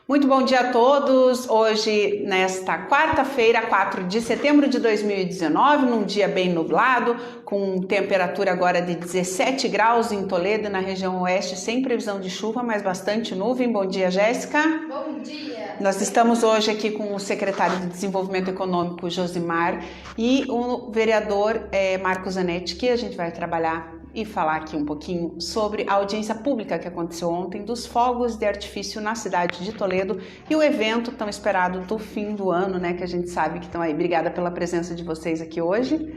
Muito bom dia a todos. Hoje, nesta quarta-feira, 4 de setembro de 2019, num dia bem nublado, com temperatura agora de 17 graus em Toledo, na região oeste, sem previsão de chuva, mas bastante nuvem. Bom dia, Jéssica. Bom dia. Nós estamos hoje aqui com o secretário de Desenvolvimento Econômico, Josimar, e o vereador Marcos Zanetti, que a gente vai trabalhar e falar aqui um pouquinho sobre a audiência pública que aconteceu ontem dos fogos de artifício na cidade de Toledo e o evento tão esperado do fim do ano, né, que a gente sabe que estão aí. Obrigada pela presença de vocês aqui hoje.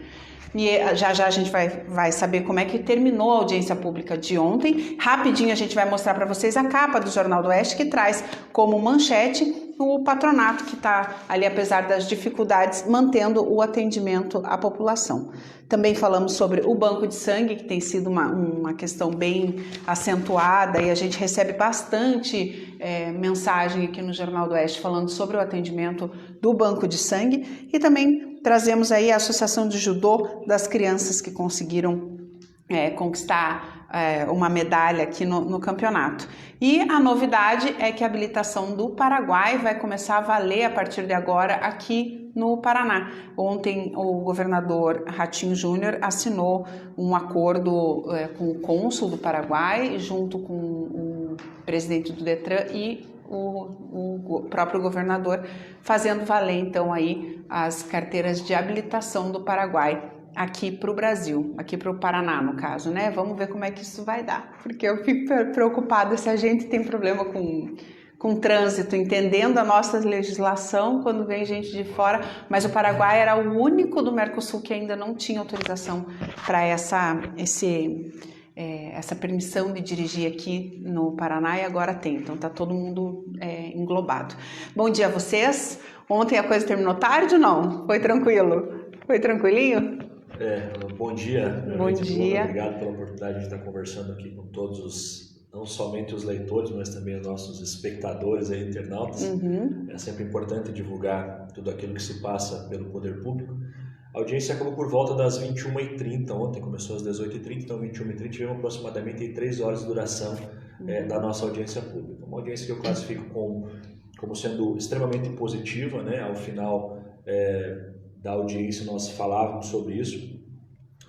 E já a gente vai saber como é que terminou a audiência pública de ontem. Rapidinho a gente vai mostrar para vocês a capa do Jornal do Oeste, que traz como manchete o patronato que está ali, apesar das dificuldades, mantendo o atendimento à população. Também falamos sobre o banco de sangue, que tem sido uma questão bem acentuada, e a gente recebe bastante mensagem aqui no Jornal do Oeste falando sobre o atendimento do banco de sangue, e também trazemos aí a Associação de Judô das crianças que conseguiram conquistar uma medalha aqui no campeonato. E a novidade é que a habilitação do Paraguai vai começar a valer a partir de agora aqui no Paraná. Ontem o governador Ratinho Júnior assinou um acordo com o cônsul do Paraguai, junto com o presidente do Detran e o próprio governador, fazendo valer então aí as carteiras de habilitação do Paraguai aqui para o Brasil, aqui para o Paraná no caso, né? Vamos ver como é que isso vai dar, porque eu fico preocupada se a gente tem problema com trânsito, entendendo a nossa legislação quando vem gente de fora, mas o Paraguai era o único do Mercosul que ainda não tinha autorização para essa permissão de dirigir aqui no Paraná, e agora tem, então tá todo mundo englobado. Bom dia a vocês. Ontem a coisa terminou tarde ou não? Foi tranquilo? Foi tranquilinho? Bom dia. Bom dia. Obrigado pela oportunidade de estar conversando aqui com todos não somente os leitores, mas também os nossos espectadores e internautas. É sempre importante divulgar tudo aquilo que se passa pelo poder público. A audiência acabou por volta das 21h30, ontem começou às 18h30, então 21h30 tivemos aproximadamente 3 horas de duração da nossa audiência pública. Uma audiência que eu classifico como sendo extremamente positiva, né? Ao final da audiência nós falávamos sobre isso,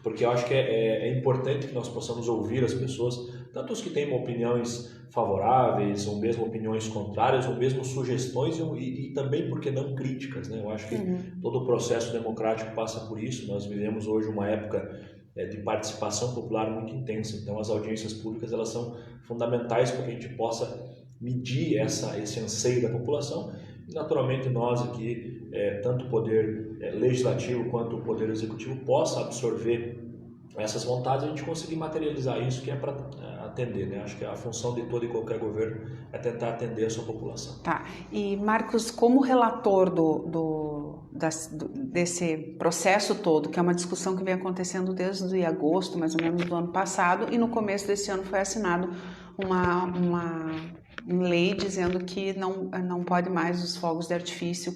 porque eu acho que é importante que nós possamos ouvir as pessoas, tanto os que têm opiniões favoráveis, ou mesmo opiniões contrárias, ou mesmo sugestões e também, por que não, críticas, né? Eu acho que todo o processo democrático passa por isso. Nós vivemos hoje uma época de participação popular muito intensa, então as audiências públicas elas são fundamentais para que a gente possa medir esse anseio da população. E naturalmente nós aqui, tanto o poder legislativo quanto o poder executivo, possa absorver essas vontades e a gente conseguir materializar isso, que é para atender, né? Acho que a função de todo e qualquer governo é tentar atender a sua população. Tá. E Marcos, como relator desse processo todo, que é uma discussão que vem acontecendo desde agosto, mais ou menos, do ano passado, e no começo desse ano foi assinado uma lei dizendo que não pode mais os fogos de artifício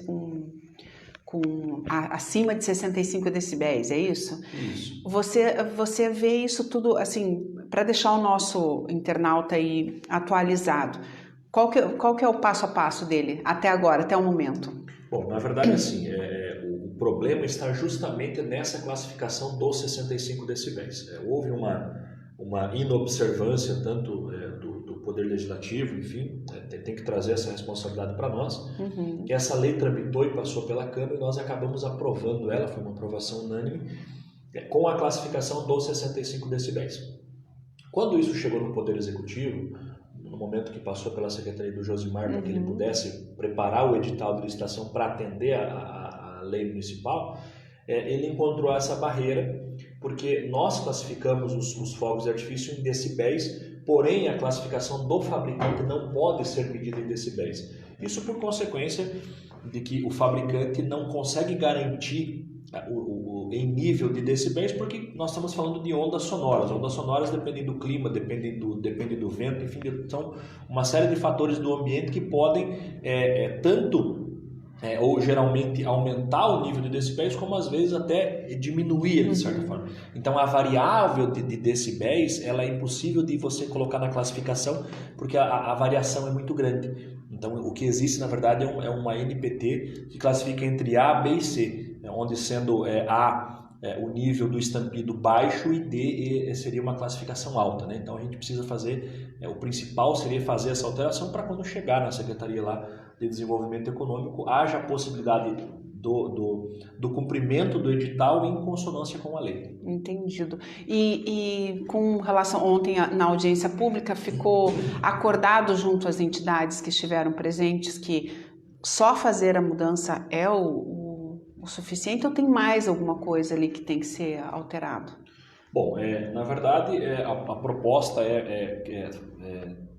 acima de 65 decibéis, é isso? Isso. Você vê isso tudo, assim, para deixar o nosso internauta aí atualizado, qual que é o passo a passo dele até agora, até o momento? Bom, na verdade, assim, o problema está justamente nessa classificação dos 65 decibéis. Houve uma inobservância tanto do Poder Legislativo, enfim, tem que trazer essa responsabilidade para nós. Que essa lei tramitou e passou pela Câmara e nós acabamos aprovando ela, foi uma aprovação unânime, com a classificação dos 65 decibéis. Quando isso chegou no Poder Executivo, no momento que passou pela Secretaria do Josimar, para que ele pudesse preparar o edital de licitação para atender a lei municipal, ele encontrou essa barreira, porque nós classificamos os fogos de artifício em decibéis, porém a classificação do fabricante não pode ser medida em decibéis. Isso por consequência de que o fabricante não consegue garantir em nível de decibéis, porque nós estamos falando de ondas sonoras. Ondas sonoras dependem do clima, dependem do vento, enfim, são uma série de fatores do ambiente que podem tanto ou geralmente aumentar o nível de decibéis, como às vezes até diminuir de certa forma. Então a variável de decibéis, ela é impossível de você colocar na classificação, porque a variação é muito grande. Então o que existe na verdade é uma NPT que classifica entre A, B e C, onde sendo A o nível do estampido baixo e D seria uma classificação alta, né? Então a gente precisa fazer, o principal seria fazer essa alteração para quando chegar na Secretaria lá de Desenvolvimento Econômico haja a possibilidade do cumprimento do edital em consonância com a lei. Entendido. E com relação, ontem na audiência pública ficou acordado junto às entidades que estiveram presentes que só fazer a mudança é o suficiente ou tem mais alguma coisa ali que tem que ser alterado? Bom, na verdade a proposta é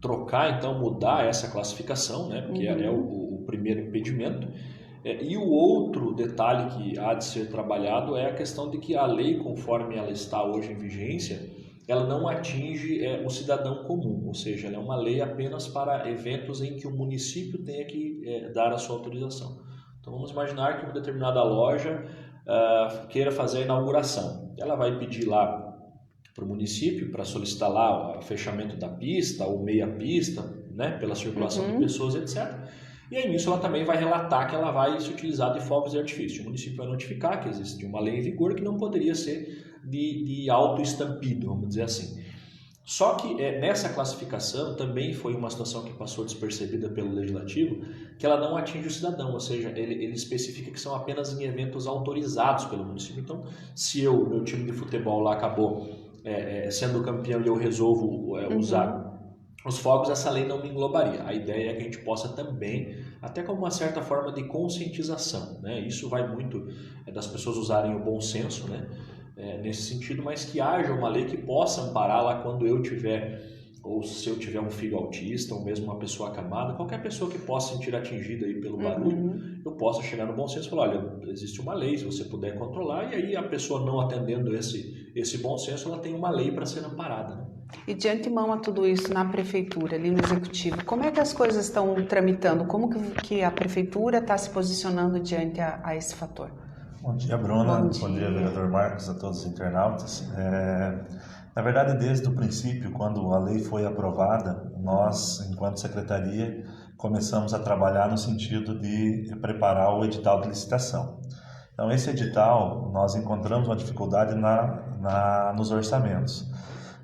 trocar, então mudar essa classificação, né, porque é o primeiro impedimento. E o outro detalhe que há de ser trabalhado é a questão de que a lei, conforme ela está hoje em vigência, ela não atinge o cidadão comum, ou seja, ela é uma lei apenas para eventos em que o município tenha que dar a sua autorização. Então vamos imaginar que uma determinada loja queira fazer a inauguração. Ela vai pedir lá para o município para solicitar lá o fechamento da pista ou meia pista, né, pela circulação de pessoas, etc. E aí nisso ela também vai relatar que ela vai se utilizar de fogos de artifício. O município vai notificar que existe uma lei em vigor que não poderia ser de autoestampido, vamos dizer assim. Só que nessa classificação também foi uma situação que passou despercebida pelo Legislativo, que ela não atinge o cidadão, ou seja, ele especifica que são apenas em eventos autorizados pelo município. Então, se meu time de futebol lá acabou sendo campeão e eu resolvo usar os fogos, essa lei não me englobaria. A ideia é que a gente possa também, até como uma certa forma de conscientização, né? Isso vai muito das pessoas usarem o bom senso, né? Nesse sentido, mas que haja uma lei que possa amparar lá quando eu tiver, ou se eu tiver um filho autista, ou mesmo uma pessoa acamada, qualquer pessoa que possa se sentir atingida aí pelo barulho, eu possa chegar no bom senso e falar, olha, existe uma lei, se você puder controlar, e aí a pessoa não atendendo esse bom senso, ela tem uma lei para ser amparada, né? E de antemão a tudo isso na prefeitura, ali no executivo, como é que as coisas estão tramitando? Como que a prefeitura está se posicionando diante a esse fator? Bom dia, Bruna. Bom dia, vereador Marcos, a todos os internautas. Na verdade, desde o princípio, quando a lei foi aprovada, nós, enquanto secretaria, começamos a trabalhar no sentido de preparar o edital de licitação. Então, esse edital, nós encontramos uma dificuldade nos orçamentos,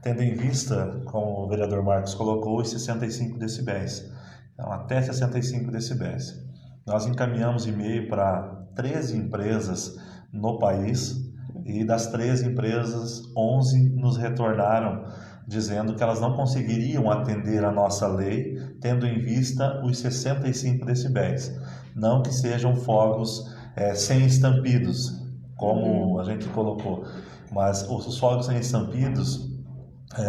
tendo em vista, como o vereador Marcos colocou, os 65 decibéis. Então, até 65 decibéis. Nós encaminhamos e-mail para 13 empresas no país e das 13 empresas, 11 nos retornaram dizendo que elas não conseguiriam atender a nossa lei, tendo em vista os 65 decibéis. Não que sejam fogos sem estampidos, como a gente colocou, mas os fogos sem estampidos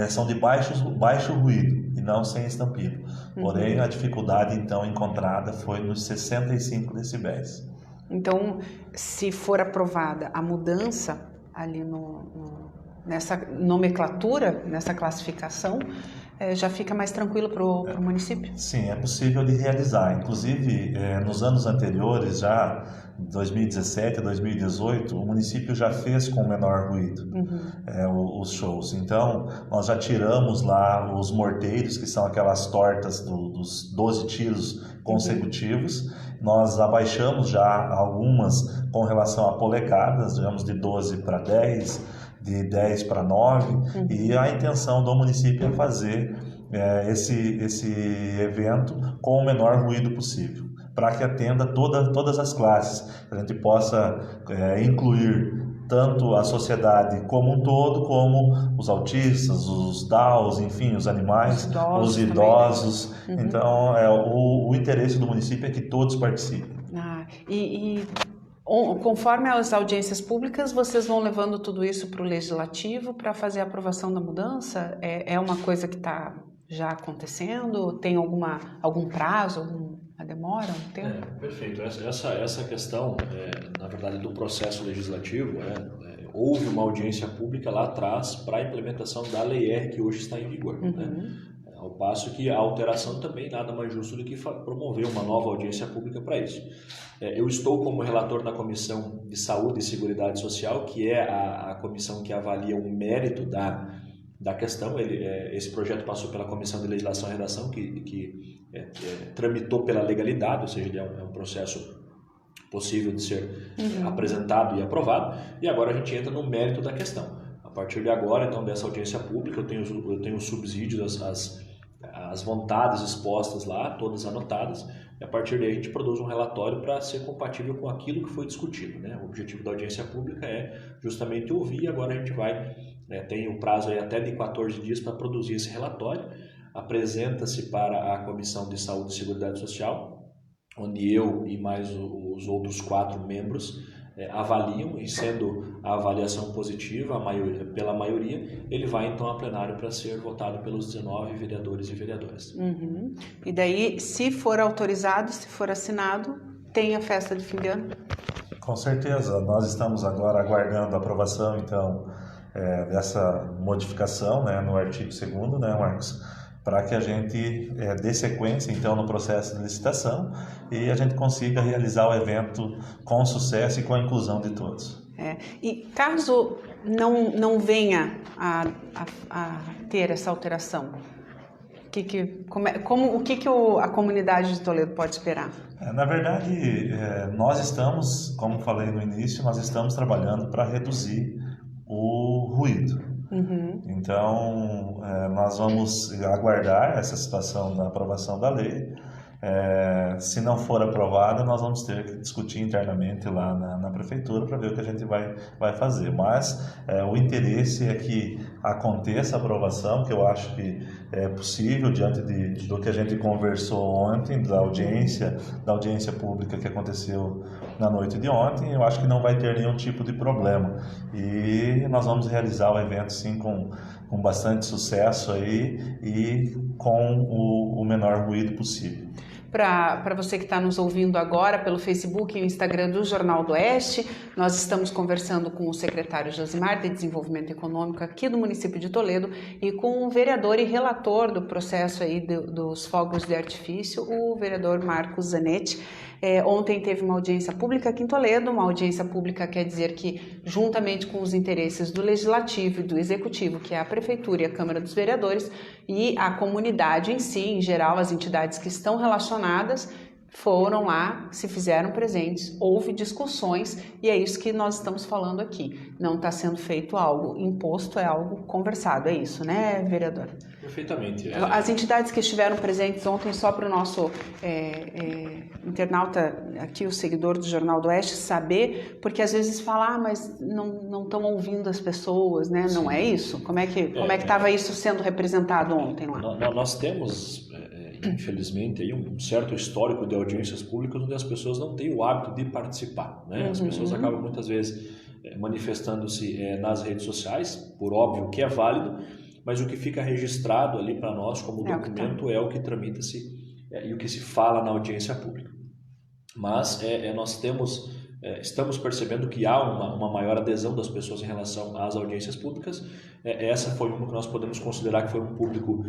são de baixo ruído e não sem estampido. Porém, a dificuldade então encontrada foi nos 65 decibéis. Então, se for aprovada a mudança ali nessa nomenclatura, nessa classificação, já fica mais tranquilo para o município? Sim, é possível de realizar. Inclusive, nos anos anteriores, já 2017 a 2018, o município já fez com menor ruído os shows. Então, nós já tiramos lá os morteiros, que são aquelas tortas dos 12 tiros consecutivos. Nós abaixamos já algumas com relação a polegadas, digamos de 12 para 10, de 10 para 9, e a intenção do município é fazer esse evento com o menor ruído possível, para que atenda todas as classes, a gente possa incluir tanto a sociedade como um todo, como os autistas, os DAOs, enfim, os animais, os idosos. Então, o interesse do município é que todos participem. Conforme as audiências públicas, vocês vão levando tudo isso para o Legislativo para fazer a aprovação da mudança? É uma coisa que está já acontecendo? Tem algum prazo, alguma demora, um tempo? Perfeito. Essa questão, na verdade, do processo legislativo, houve uma audiência pública lá atrás para a implementação da Lei R que hoje está em vigor. Né? Ao passo que a alteração também nada mais justo do que promover uma nova audiência pública para isso. Eu estou como relator na Comissão de Saúde e Seguridade Social, que é a comissão que avalia o mérito da questão. Esse projeto passou pela Comissão de Legislação e Redação, que tramitou pela legalidade, ou seja, ele é um processo possível de ser apresentado e aprovado, e agora a gente entra no mérito da questão. A partir de agora, então, dessa audiência pública, eu tenho os subsídios, as vontades expostas lá, todas anotadas, e a partir daí a gente produz um relatório para ser compatível com aquilo que foi discutido, né? O objetivo da audiência pública é justamente ouvir, e agora a gente tem o prazo aí até de 14 dias para produzir esse relatório, apresenta-se para a Comissão de Saúde e Seguridade Social, onde eu e mais os outros 4 membros avaliam, e sendo a avaliação positiva pela maioria, ele vai então a plenário para ser votado pelos 19 vereadores e vereadoras. E daí, se for autorizado, se for assinado, tem a festa de fim de ano? Com certeza, nós estamos agora aguardando a aprovação então dessa modificação, né, no artigo 2º, né, Marcos? Para que a gente dê sequência então no processo de licitação e a gente consiga realizar o evento com sucesso e com a inclusão de todos. E caso não venha a ter essa alteração, o que a comunidade de Toledo pode esperar? Na verdade, nós estamos, como falei no início, nós estamos trabalhando para reduzir o ruído. Então, nós vamos aguardar essa situação da aprovação da lei. Se não for aprovada, nós vamos ter que discutir internamente lá na prefeitura para ver o que a gente vai fazer. Mas o interesse é que aconteça a aprovação, que eu acho que é possível diante do que a gente conversou ontem, da audiência pública que aconteceu na noite de ontem. Eu acho que não vai ter nenhum tipo de problema. E nós vamos realizar o evento sim com bastante sucesso aí e com o menor ruído possível. Para você que está nos ouvindo agora pelo Facebook e o Instagram do Jornal do Oeste, nós estamos conversando com o secretário Josimar de Desenvolvimento Econômico aqui do município de Toledo e com o vereador e relator do processo aí dos fogos de artifício, o vereador Marcos Zanetti. Ontem teve uma audiência pública aqui em Toledo. Uma audiência pública quer dizer que, juntamente com os interesses do Legislativo e do Executivo, que é a Prefeitura e a Câmara dos Vereadores, e a comunidade em si, em geral, as entidades que estão relacionadas, foram lá, se fizeram presentes, houve discussões e é isso que nós estamos falando aqui. Não está sendo feito algo imposto, é algo conversado, é isso, né, vereador? Perfeitamente. As entidades que estiveram presentes ontem, só para o nosso internauta aqui, o seguidor do Jornal do Oeste, saber, porque às vezes fala, mas não estão ouvindo as pessoas, né? Sim. Não é isso? Como é que estava isso sendo representado ontem lá? Nós temos, infelizmente, aí um certo histórico de audiências públicas onde as pessoas não têm o hábito de participar, né? As pessoas acabam muitas vezes manifestando-se nas redes sociais, por óbvio que é válido, mas o que fica registrado ali para nós como documento é o que tramita-se e o que se fala na audiência pública. Mas nós estamos percebendo que há uma maior adesão das pessoas em relação às audiências públicas. Essa foi uma que nós podemos considerar que foi um público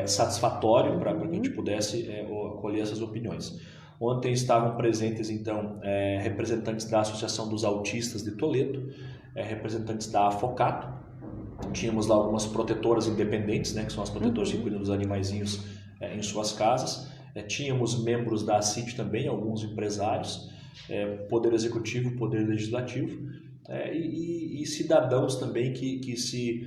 satisfatório para que a gente pudesse acolher essas opiniões. Ontem estavam presentes, então, representantes da Associação dos Autistas de Toledo, representantes da Afocato. Tínhamos lá algumas protetoras independentes, né, que são as protetoras que cuidam dos animaizinhos em suas casas. Tínhamos membros da ACIT também, alguns empresários, Poder Executivo, Poder Legislativo, e cidadãos também que se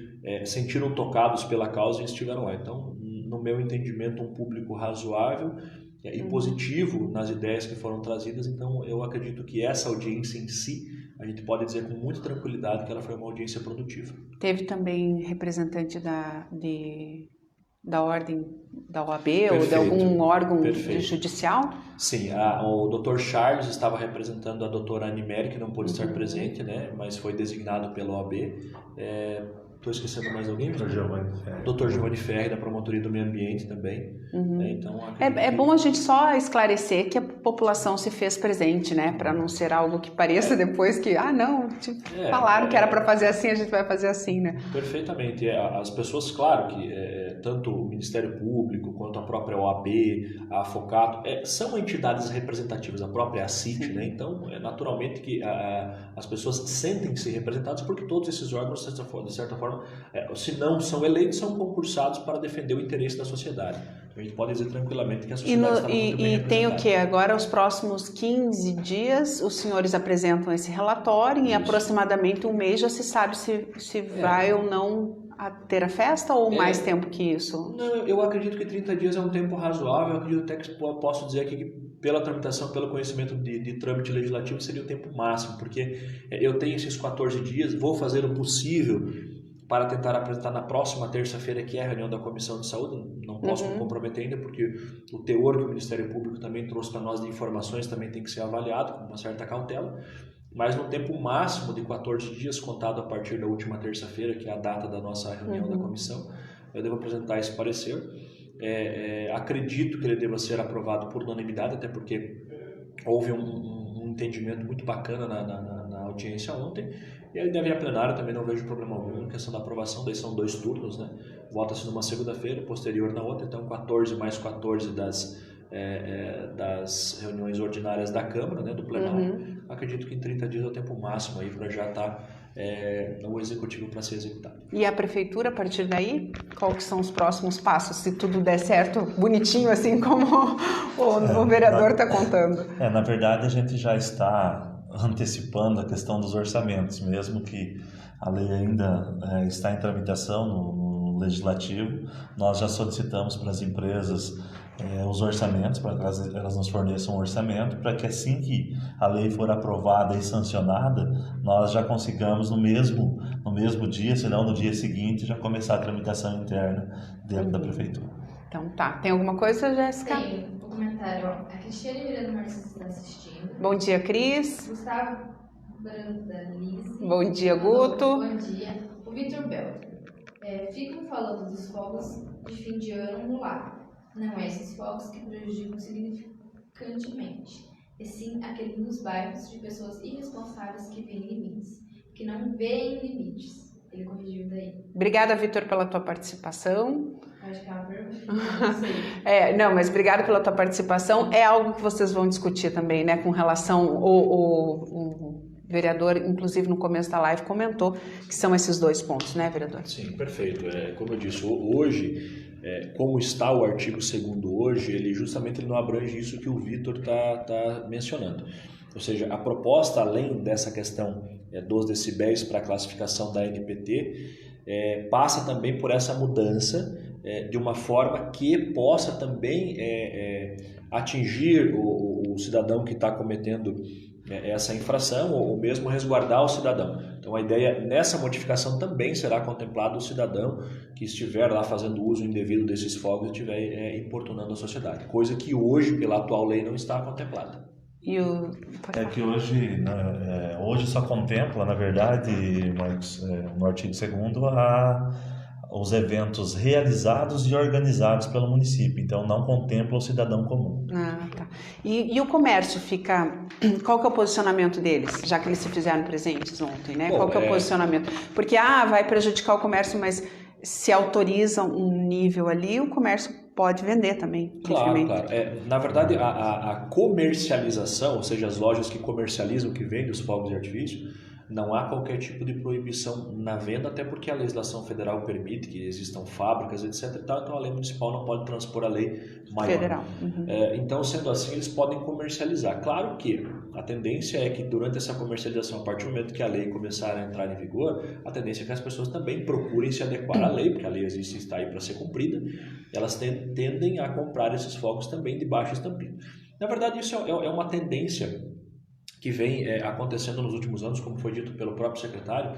sentiram tocados pela causa e estiveram lá. Então, no meu entendimento, um público razoável e positivo nas ideias que foram trazidas. Então, eu acredito que essa audiência em si, a gente pode dizer com muita tranquilidade que ela foi uma audiência produtiva. Teve também representante da ordem da OAB. Perfeito, ou de algum órgão judicial? Sim, o Dr. Charles estava representando a doutora Animeri, que não pôde estar presente, né, mas foi designado pela OAB. Estou esquecendo mais alguém? Dr. Giovanni Ferri. Dr. Giovanni Ferri, da Promotoria do Meio Ambiente também. Então, é bom a gente só esclarecer que a população se fez presente, né? Para não ser algo que pareça depois que, falaram que era para fazer assim, a gente vai fazer assim, né? Perfeitamente. As pessoas, claro que tanto o Ministério Público, quanto a própria OAB, a Focato, são entidades representativas, a própria ACIT, né? Então, naturalmente que as pessoas sentem-se representadas porque todos esses órgãos, de certa forma, se não são eleitos, são concursados para defender o interesse da sociedade. A gente pode dizer tranquilamente que a sociedade está muito bem representada. Tem o que? Agora, os próximos 15 dias, os senhores apresentam esse relatório e em aproximadamente um mês já se sabe se vai ou não ter a festa ou mais tempo que isso? Não, eu acredito que 30 dias é um tempo razoável. Eu acredito até que posso dizer aqui que pela tramitação, pelo conhecimento de trâmite legislativo, seria o tempo máximo, porque eu tenho esses 14 dias, vou fazer o possível para tentar apresentar na próxima terça-feira, que é a reunião da Comissão de Saúde. Não posso me comprometer ainda, porque o teor que o Ministério Público também trouxe para nós de informações também tem que ser avaliado com uma certa cautela, mas no tempo máximo de 14 dias, contado a partir da última terça-feira, que é a data da nossa reunião da comissão, eu devo apresentar esse parecer. Acredito que ele deva ser aprovado por unanimidade, até porque houve um entendimento muito bacana na audiência ontem, e ele deve ir a plenário, também não vejo problema algum em questão da aprovação. Daí são 2 turnos, né? Vota-se numa segunda-feira, posterior na outra, então 14 mais 14 das reuniões ordinárias da Câmara, né, do plenário. Acredito que em 30 dias é o tempo máximo aí para já estar o executivo para ser executado. E a prefeitura, a partir daí, quais que são os próximos passos, se tudo der certo, bonitinho, assim como o vereador está contando? Na verdade, a gente já está antecipando a questão dos orçamentos, mesmo que a lei ainda está em tramitação no Legislativo. Nós já solicitamos para as empresas os orçamentos, para que elas nos forneçam um orçamento, para que assim que a lei for aprovada e sancionada, nós já consigamos no mesmo dia, se não no dia seguinte, já começar a tramitação interna dentro da Prefeitura. Então tá. Tem alguma coisa, Jéssica? Tem um comentário. A Cristiane Miranda Martins está assistindo. Bom dia, Cris. Gustavo Brandalize. Bom dia, Guto. Bom dia. O Vitor Bel. Ficam falando dos fogos de fim de ano no lar. Não é esses fogos que prejudicam significantemente, e sim aquele nos bairros de pessoas irresponsáveis que veem limites, que não veem limites. Ele corrigiu daí. Obrigada, Vitor, pela tua participação. Acho que é uma pergunta. Não sei. Não, mas obrigada pela tua participação. É algo que vocês vão discutir também, né, com relação o vereador, inclusive no começo da live, comentou que são esses 2 pontos, né, vereador? Sim, perfeito. Como eu disse, hoje, como está o artigo 2º hoje, ele justamente não abrange isso que o Vitor está mencionando. Ou seja, a proposta, além dessa questão dos decibéis para a classificação da NPT, passa também por essa mudança de uma forma que possa também atingir o cidadão que está cometendo essa infração ou mesmo resguardar o cidadão. Então a ideia nessa modificação também será contemplado o cidadão que estiver lá fazendo uso indevido desses fogos e estiver importunando a sociedade, coisa que hoje pela atual lei não está contemplada. Que hoje só contempla, na verdade, Marcos, no artigo 2º, os eventos realizados e organizados pelo município, então não contempla o cidadão comum. Tá. E o comércio fica... Qual que é o posicionamento deles, já que eles se fizeram presentes ontem, né? Qual que é o posicionamento? Porque, vai prejudicar o comércio, mas se autoriza um nível ali, o comércio pode vender também. Claro. Na verdade, a comercialização, ou seja, as lojas que comercializam, que vendem os fogos de artifício, não há qualquer tipo de proibição na venda, até porque a legislação federal permite que existam fábricas, etc. Então a lei municipal não pode transpor a lei maior. Federal. Então, sendo assim, eles podem comercializar. Claro que a tendência é que durante essa comercialização, a partir do momento que a lei começar a entrar em vigor, a tendência é que as pessoas também procurem se adequar à lei, porque a lei existe e está aí para ser cumprida. Elas tendem a comprar esses fogos também de baixa estampilha. Na verdade, isso é uma tendência que vem acontecendo nos últimos anos, como foi dito pelo próprio secretário.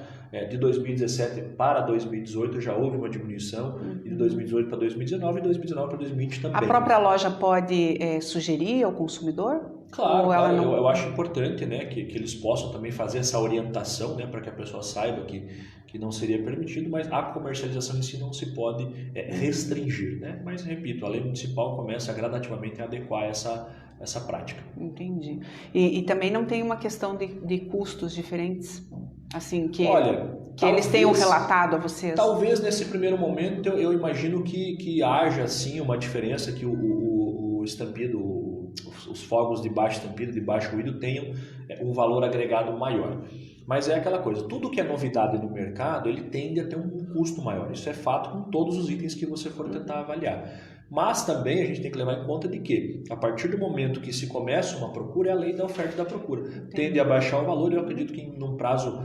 De 2017 para 2018 já houve uma diminuição, e de 2018 para 2019 e 2019 para 2020 também. A própria loja pode sugerir ao consumidor? Claro, eu acho importante, né, que eles possam também fazer essa orientação, né, para que a pessoa saiba que não seria permitido, mas a comercialização em si não se pode restringir, né? Mas, repito, a lei municipal começa gradativamente a adequar essa prática. Entendi. E também não tem uma questão de custos diferentes? Assim, que talvez, eles tenham relatado a vocês? Talvez nesse primeiro momento eu imagino que haja sim uma diferença, que o estampido, os fogos de baixo estampido, de baixo ruído tenham um valor agregado maior. Mas é aquela coisa, tudo que é novidade no mercado, ele tende a ter um custo maior. Isso é fato com todos os itens que você for tentar avaliar. Mas também a gente tem que levar em conta de que, a partir do momento que se começa uma procura, é a lei da oferta e da procura. Tende a baixar o valor, e eu acredito que num prazo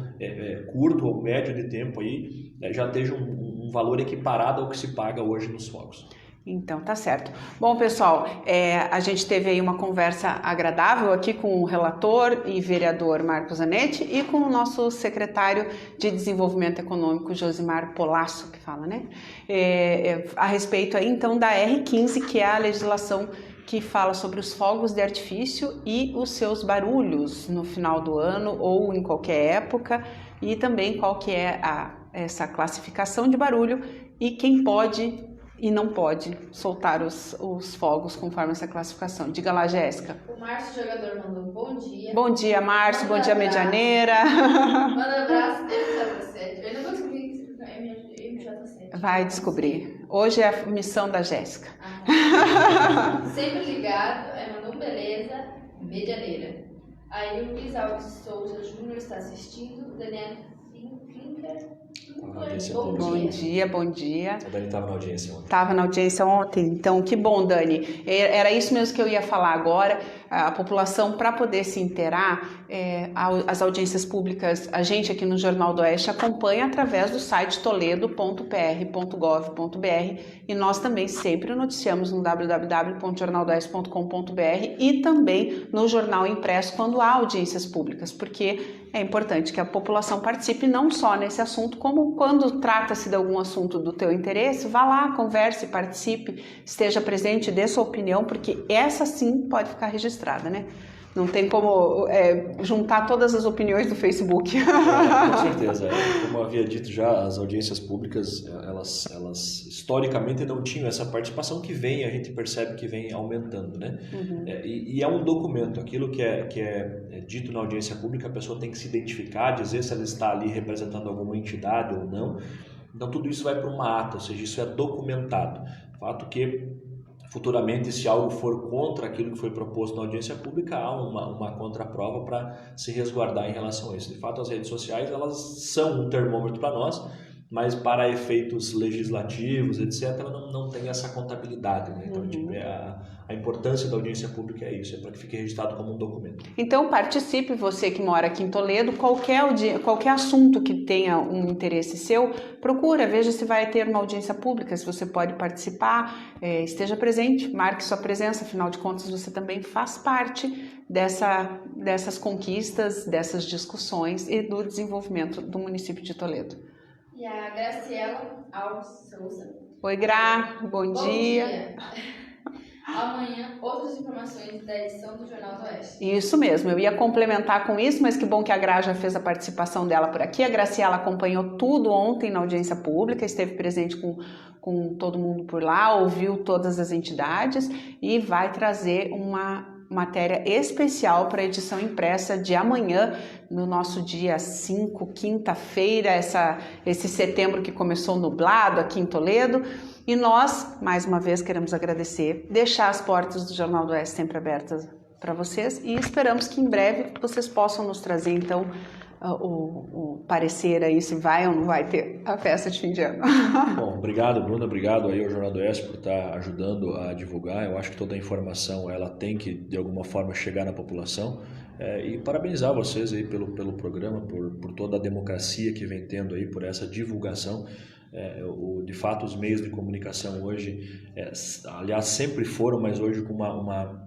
curto ou médio de tempo aí, já esteja um valor equiparado ao que se paga hoje nos fogos. Então, tá certo. Bom, pessoal, a gente teve aí uma conversa agradável aqui com o relator e vereador Marcos Zanetti e com o nosso secretário de Desenvolvimento Econômico, Josimar Polasso, que fala, né? A respeito aí, então, da R15, que é a legislação que fala sobre os fogos de artifício e os seus barulhos no final do ano ou em qualquer época, e também qual que é essa classificação de barulho e quem pode e não pode soltar os fogos conforme essa classificação. Diga lá, Jéssica. O Márcio Jogador mandou bom dia. Bom dia, Márcio. Bom dia, Medianeira. Manda abraço, MJ7. Eu ainda vou descobrir que é MJ7. Vai descobrir. Hoje é a missão da Jéssica. Sempre ligado. Mandou beleza, Medianeira. Aí o Luiz Alves Souza Júnior está assistindo. Daniel Finker. Bom dia. A Dani estava na audiência ontem. Estava na audiência ontem, então que bom, Dani. Era isso mesmo que eu ia falar agora. A população, para poder se inteirar, as audiências públicas, a gente aqui no Jornal do Oeste acompanha através do site toledo.pr.gov.br e nós também sempre noticiamos no www.jornaldoeste.com.br e também no jornal impresso quando há audiências públicas, porque é importante que a população participe não só nesse assunto, como quando trata-se de algum assunto do teu interesse, vá lá, converse, participe, esteja presente, dê sua opinião, porque essa sim pode ficar registrada, né? Não tem como juntar todas as opiniões do Facebook. Com certeza. Como havia dito já, as audiências públicas, elas historicamente não tinham essa participação que a gente percebe que vem aumentando, né? Uhum. E é um documento, aquilo que é dito na audiência pública, a pessoa tem que se identificar, dizer se ela está ali representando alguma entidade ou não. Então tudo isso vai para uma ata, ou seja, isso é documentado. Fato que futuramente, se algo for contra aquilo que foi proposto na audiência pública, há uma contraprova para se resguardar em relação a isso. De fato, as redes sociais elas são um termômetro para nós, mas para efeitos legislativos, etc., não tem essa contabilidade, né? Então, a importância da audiência pública é isso, é para que fique registrado como um documento. Então, participe, você que mora aqui em Toledo, qualquer assunto que tenha um interesse seu, procura, veja se vai ter uma audiência pública, se você pode participar, esteja presente, marque sua presença, afinal de contas, você também faz parte dessas conquistas, dessas discussões e do desenvolvimento do município de Toledo. E a Graciela Alves Souza. Oi, Gra, bom dia. Amanhã, outras informações da edição do Jornal do Oeste. Isso mesmo, eu ia complementar com isso, mas que bom que a Gra já fez a participação dela por aqui. A Graciela acompanhou tudo ontem na audiência pública, esteve presente com todo mundo por lá, ouviu todas as entidades e vai trazer uma matéria especial para a edição impressa de amanhã, no nosso dia 5, quinta-feira, esse setembro que começou nublado aqui em Toledo. E nós, mais uma vez, queremos agradecer, deixar as portas do Jornal do Oeste sempre abertas para vocês e esperamos que em breve vocês possam nos trazer, então, o parecer aí, se vai ou não vai ter a festa de fim de ano. Bom, obrigado, Bruna, obrigado aí ao Jornal do Oeste por estar ajudando a divulgar. Eu acho que toda a informação, ela tem que, de alguma forma, chegar na população. E parabenizar vocês aí pelo programa, por toda a democracia que vem tendo aí, por essa divulgação. De fato, os meios de comunicação hoje, aliás, sempre foram, mas hoje com uma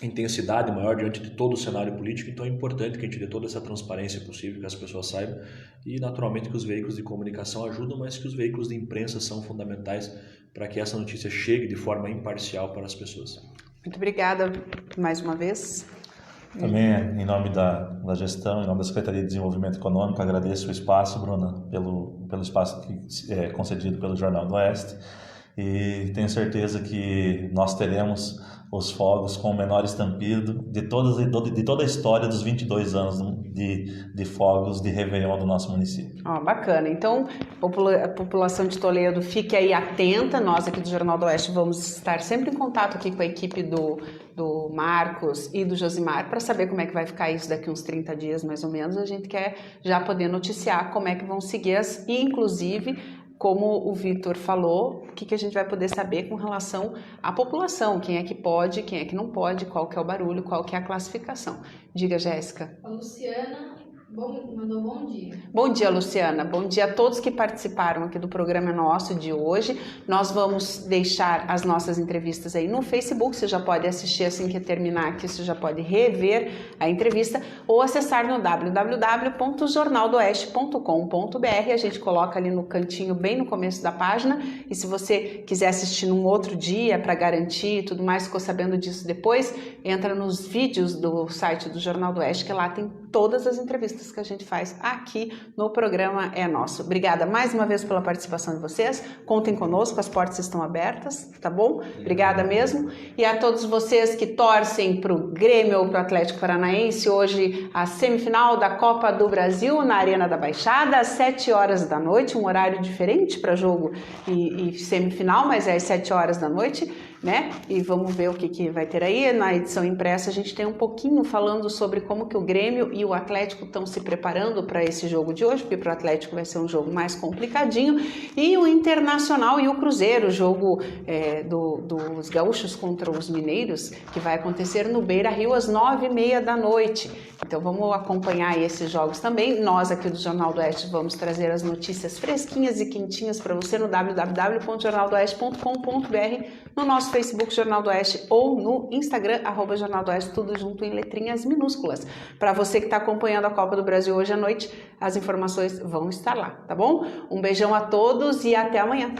intensidade maior diante de todo o cenário político, então é importante que a gente dê toda essa transparência possível, que as pessoas saibam, e naturalmente que os veículos de comunicação ajudam, mas que os veículos de imprensa são fundamentais para que essa notícia chegue de forma imparcial para as pessoas. Muito obrigada mais uma vez. Também, em nome da gestão, em nome da Secretaria de Desenvolvimento Econômico, agradeço o espaço, Bruna, pelo espaço que é concedido pelo Jornal do Oeste, e tenho certeza que nós teremos os fogos com o menor estampido de toda a história dos 22 anos de fogos de Réveillon do nosso município. Bacana. Então, a população de Toledo, fique aí atenta. Nós aqui do Jornal do Oeste vamos estar sempre em contato aqui com a equipe do Marcos e do Josimar para saber como é que vai ficar isso daqui uns 30 dias, mais ou menos. A gente quer já poder noticiar como é que vão seguir e, inclusive, como o Vitor falou, o que a gente vai poder saber com relação à população, quem é que pode, quem é que não pode, qual que é o barulho, qual que é a classificação. Diga, Jéssica. A Luciana mandou bom dia. Bom dia, Luciana. Bom dia a todos que participaram aqui do programa nosso de hoje. Nós vamos deixar as nossas entrevistas aí no Facebook. Você já pode assistir assim que terminar aqui, você já pode rever a entrevista ou acessar no www.jornaldoeste.com.br. A gente coloca ali no cantinho, bem no começo da página. E se você quiser assistir num outro dia para garantir e tudo mais, ficou sabendo disso depois, entra nos vídeos do site do Jornal do Oeste, que lá tem todas as entrevistas que a gente faz aqui no programa É Nosso. Obrigada mais uma vez pela participação de vocês. Contem conosco, as portas estão abertas, tá bom? Obrigada mesmo. E a todos vocês que torcem para o Grêmio ou para o Atlético Paranaense, hoje a semifinal da Copa do Brasil na Arena da Baixada, às 7 horas da noite, um horário diferente para jogo e semifinal, mas é às 7 horas da noite, né? E vamos ver o que vai ter aí. Na edição impressa a gente tem um pouquinho falando sobre como que o Grêmio e o Atlético estão se preparando para esse jogo de hoje, porque para o Atlético vai ser um jogo mais complicadinho, e o Internacional e o Cruzeiro, o jogo dos gaúchos contra os mineiros, que vai acontecer no Beira-Rio às 9h30 da noite. Então vamos acompanhar esses jogos também. Nós aqui do Jornal do Oeste vamos trazer as notícias fresquinhas e quentinhas para você no www.jornaldoeste.com.br, no nosso Facebook Jornal do Oeste ou no Instagram, @Jornal do Oeste, tudo junto em letrinhas minúsculas. Para você que está acompanhando a Copa do Brasil hoje à noite, as informações vão estar lá, tá bom? Um beijão a todos e até amanhã.